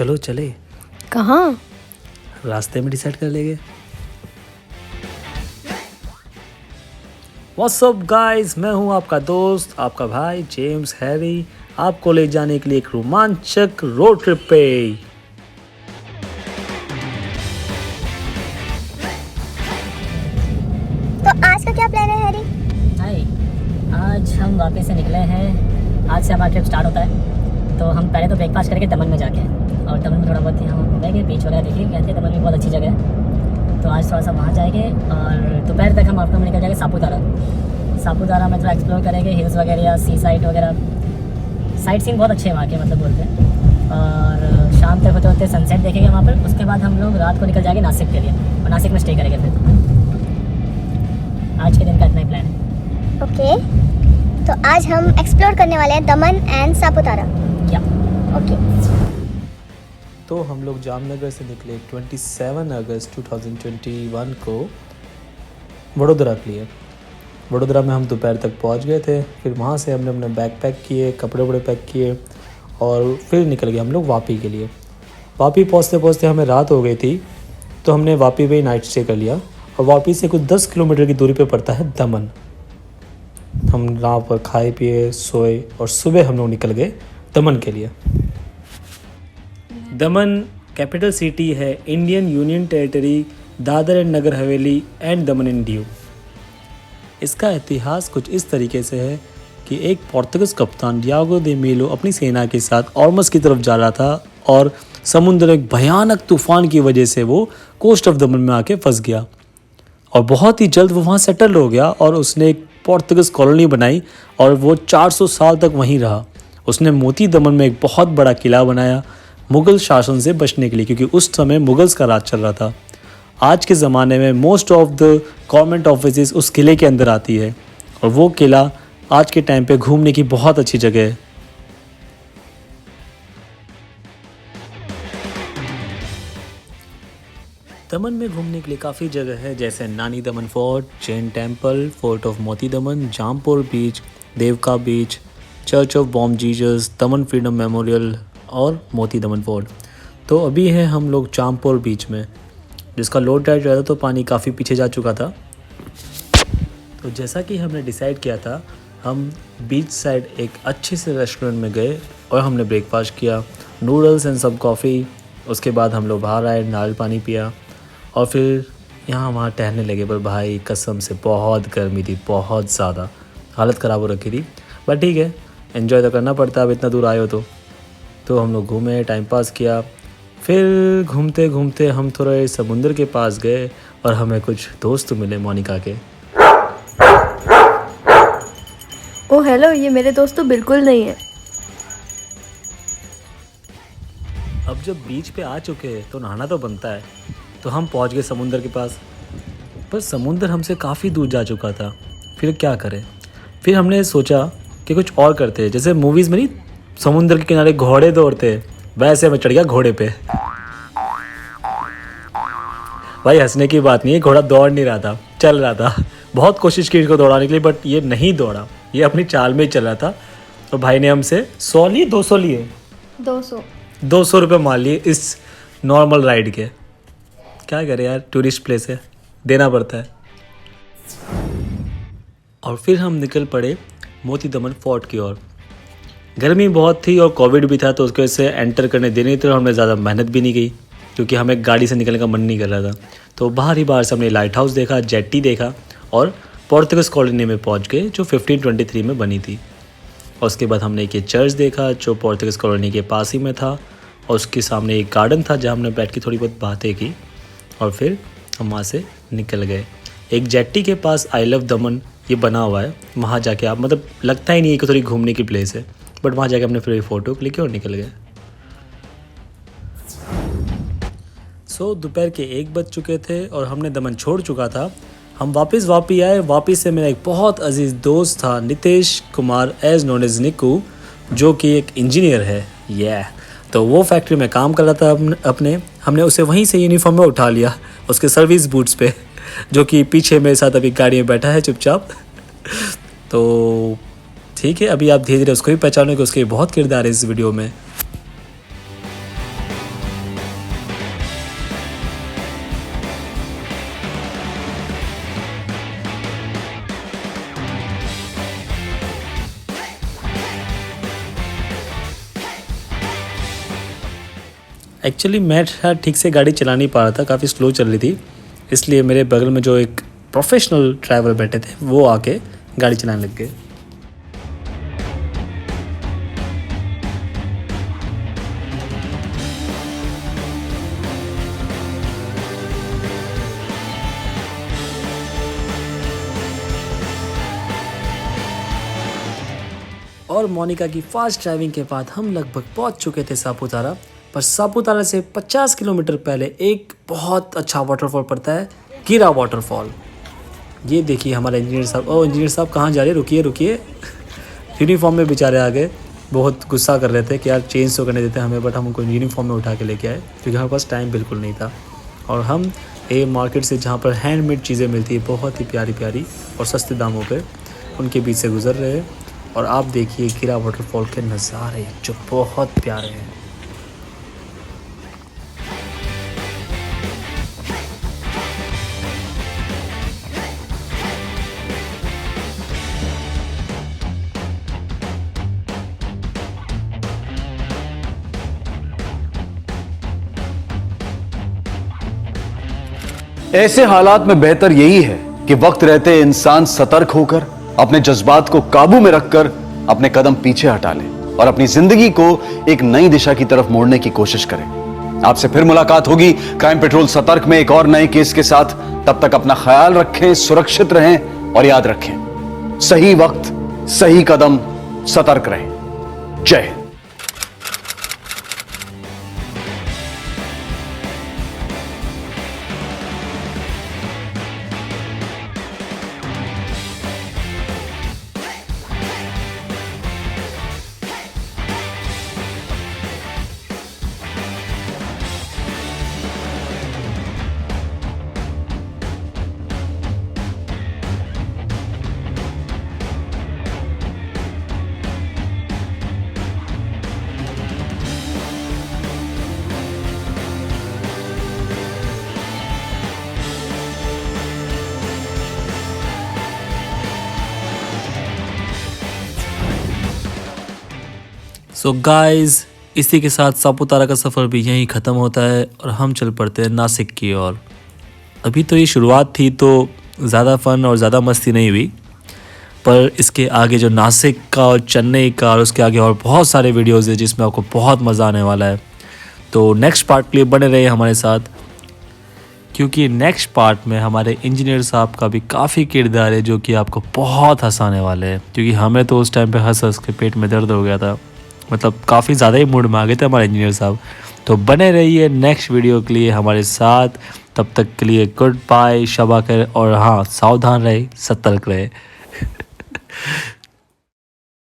चलो चले। कहाँ? रास्ते में डिसाइड कर लेंगे। व्हाट्स अप गाइस, मैं हूं आपका दोस्त, आपका भाई जेम्स हैरी, आपको ले जाने के लिए एक रोमांचक रोड ट्रिप पे। तो आज का क्या प्लान है हैरी? हाय, आज हम वापस से निकले हैं। आज से हमारा ट्रिप स्टार्ट होता है। तो हम पहले तो ब्रेकफास्ट करेंगे दमन में जाके, और दमन में थोड़ा बहुत हम घूमेंगे, बीच वगैरह देखेंगे। कहते हैं दमन भी बहुत अच्छी जगह है, तो आज थोड़ा सा वहाँ जाएंगे। और दोपहर तक हम आफ्टर में निकल जाएंगे सापूतारा में थोड़ा एक्सप्लोर करेंगे, हिल्स वगैरह या सी साइड वगैरह। साइट सीन बहुत अच्छे हैं वहाँ के, मतलब बोलते हैं। और शाम तक होते होते सनसेट देखेंगे वहाँ पर। उसके बाद हम लोग रात को निकल जाएंगे नासिक के लिए, और नासिक में स्टे करेंगे। फिर आज के दिन का इतना ही प्लान है। ओके, तो आज हम एक्सप्लोर करने वाले हैं दमन एंड सापूतारा। या ओके। तो हम लोग जामनगर से निकले 27 अगस्त 2021 को वडोदरा के लिए। वडोदरा में हम दोपहर तक पहुंच गए थे। फिर वहां से हमने अपने बैग पैक किए, कपड़े वपड़े पैक किए और फिर निकल गए हम लोग वापी के लिए। वापी पहुंचते पहुंचते हमें रात हो गई थी, तो हमने वापी में नाइट स्टे कर लिया। और वापी से कुछ 10 किलोमीटर की दूरी पे पड़ता है दमन। हम वहाँ पर खाए पिए, सोए और सुबह हम लोग निकल गए दमन के लिए। दमन कैपिटल सिटी है Indian union territory Dadra and Nagar Haveli and Daman and Diu. इसका इतिहास कुछ इस तरीके से है कि एक पोर्तुगीज कप्तान डियागो दे मेलो अपनी सेना के साथ ऑर्मस की तरफ जा रहा था, और समुद्र में एक भयानक तूफान की वजह से वो कोस्ट ऑफ दमन में आके फंस गया। और बहुत ही जल्द वो वहाँ सेटल हो गया और उसने एक पोर्तुगीज कॉलोनी बनाई, और वो 400 साल तक वहीं रहा। उसने मोती दमन में एक बहुत बड़ा किला बनाया मुग़ल शासन से बचने के लिए, क्योंकि उस समय मुग़ल्स का राज चल रहा था। आज के ज़माने में most of the government offices उस किले के अंदर आती है, और वो किला आज के टाइम पे घूमने की बहुत अच्छी जगह है। दमन में घूमने के लिए काफ़ी जगह है, जैसे नानी दमन fort, Jain temple, fort of मोती दमन, जामपुर बीच, देवका बीच, church of Baum Jesus, Daman freedom memorial और मोती दमन फोर्ट। तो अभी है हम लोग जामपुर बीच में, जिसका लो टाइड रहता तो पानी काफ़ी पीछे जा चुका था। तो जैसा कि हमने डिसाइड किया था, हम बीच साइड एक अच्छे से रेस्टोरेंट में गए और हमने ब्रेकफास्ट किया, नूडल्स एंड सब कॉफ़ी। उसके बाद हम लोग बाहर आए, नारियल पानी पिया और फिर यहाँ वहाँ टहलने लगे। पर भाई कसम से बहुत गर्मी थी, बहुत ज़्यादा हालत ख़राब हो रखी थी। बट ठीक है, एंजॉय तो करना पड़ता है, अब इतना दूर आए हो तो हम लोग घूमे, टाइम पास किया। फिर घूमते घूमते हम थोड़े समुंदर के पास गए और हमें कुछ दोस्त मिले मोनिका के। ओ हेलो, ये मेरे दोस्त तो बिल्कुल नहीं है। अब जब बीच पे आ चुके हैं तो नहाना तो बनता है, तो हम पहुंच गए समुंदर के पास। पर समुंदर हमसे काफ़ी दूर जा चुका था। फिर क्या करें? फिर हमने सोचा कि कुछ और करते हैं, जैसे मूवीज़ में नहीं समुंदर के किनारे घोड़े दौड़ते हैं, वैसे मैं चढ़ गया घोड़े पे। भाई हंसने की बात नहीं है, घोड़ा दौड़ नहीं रहा था, चल रहा था। बहुत कोशिश की इसको दौड़ाने के लिए, बट ये नहीं दौड़ा, ये अपनी चाल में ही चल रहा था। तो भाई ने हमसे 100 लिए, 200 लिए, 200 रुपये मान लिए इस नॉर्मल राइड के। क्या करें यार, टूरिस्ट प्लेस है, देना पड़ता है। और फिर हम निकल पड़े मोती दमन फोर्ट की ओर। गर्मी बहुत थी और कोविड भी था, तो उसकी वजह से एंटर करने दे नहीं थे, और हमने ज़्यादा मेहनत भी नहीं की, क्योंकि हमें गाड़ी से निकलने का मन नहीं कर रहा था। तो बाहर ही बाहर से हमने लाइट हाउस देखा, जेट्टी देखा, और पोर्तुगीज कॉलोनी में पहुंच गए जो 1523 में बनी थी। और उसके बाद हमने एक ये चर्च देखा जो पोर्तुगीज कॉलोनी के पास ही में था, और उसके सामने एक गार्डन था जहाँ हमने बैठ के थोड़ी बहुत बातें की। और फिर हम वहाँ से निकल गए। एक जेट्टी के पास आई लव दमन ये बना हुआ है, वहाँ जाके आप, मतलब लगता ही नहीं है कि थोड़ी घूमने की प्लेस है, बट वहाँ जाके हमने फिर फ़ोटो क्लिक किया और निकल गए। दोपहर के 1 बज चुके थे और हमने दमन छोड़ चुका था। हम वापस आए। वापस से मेरा एक बहुत अजीज़ दोस्त था Nitesh Kumar as known as Niku, जो कि एक इंजीनियर है। तो वो फैक्ट्री में काम कर रहा था अपने। हमने उसे वहीं से यूनिफॉर्म में उठा लिया, उसके सर्विस बूट्स पे, जो कि पीछे मेरे साथ अभी गाड़ी में बैठा है चुपचाप। तो ठीक है, अभी आप धीरे धीरे उसको भी पहचानोगे, उसके बहुत किरदार है इस वीडियो में। एक्चुअली मैं शायद ठीक से गाड़ी चला नहीं पा रहा था, काफ़ी स्लो चल रही थी, इसलिए मेरे बगल में जो एक प्रोफेशनल ड्राइवर बैठे थे वो आके गाड़ी चलाने लग गए। और मोनिका की फास्ट ड्राइविंग के बाद हम लगभग पहुंच चुके थे सापुतारा। पर सापुतारा से 50 किलोमीटर पहले एक बहुत अच्छा वाटरफॉल पड़ता है, कीरा वाटरफॉल। ये देखिए हमारे इंजीनियर साहब। ओ इंजीनियर साहब कहाँ जा रहे, रुकिए रुकिए। यूनिफॉर्म में बेचारे आ गए, बहुत गुस्सा कर रहे थे कि यार चेंज तो करने देते हमें, बट हम उनको यूनिफॉर्म में उठा के लेके आए क्योंकि हमारे पास टाइम बिल्कुल नहीं था। और हम ए मार्केट से जहाँ पर हैंडमेड चीज़ें मिलती है बहुत ही प्यारी प्यारी और सस्ते दामों पे, उनके बीच से गुजर रहे हैं। और आप देखिए कीरा वाटरफॉल के नज़ारे जो बहुत प्यारे हैं। ऐसे हालात में बेहतर यही है कि वक्त रहते इंसान सतर्क होकर अपने जज्बात को काबू में रखकर अपने कदम पीछे हटा ले और अपनी जिंदगी को एक नई दिशा की तरफ मोड़ने की कोशिश करें। आपसे फिर मुलाकात होगी क्राइम पेट्रोल सतर्क में एक और नए केस के साथ। तब तक अपना ख्याल रखें, सुरक्षित रहें और याद रखें, सही वक्त सही कदम, सतर्क रहें। जय हिंद। सो गाइस, इसी के साथ सापुतारा का सफ़र भी यहीं ख़त्म होता है और हम चल पड़ते हैं नासिक की ओर। अभी तो ये शुरुआत थी तो ज़्यादा फ़न और ज़्यादा मस्ती नहीं हुई, पर इसके आगे जो नासिक का और चेन्नई का और उसके आगे और बहुत सारे वीडियोज़ हैं जिसमें आपको बहुत मज़ा आने वाला है। तो नेक्स्ट पार्ट के लिए बने रहे हमारे साथ, क्योंकि नेक्स्ट पार्ट में हमारे इंजीनियर साहब का भी काफ़ी किरदार है जो कि आपको बहुत हंसाने वाले हैं। क्योंकि हमें तो उस टाइम पे हंस हंस के पेट में दर्द हो गया था, मतलब काफ़ी ज़्यादा ही मूड में आ गए थे हमारे इंजीनियर साहब। तो बने रहिए नेक्स्ट वीडियो के लिए हमारे साथ। तब तक के लिए गुड बाय, शबा कर, और हाँ सावधान रहे, सतर्क रहे।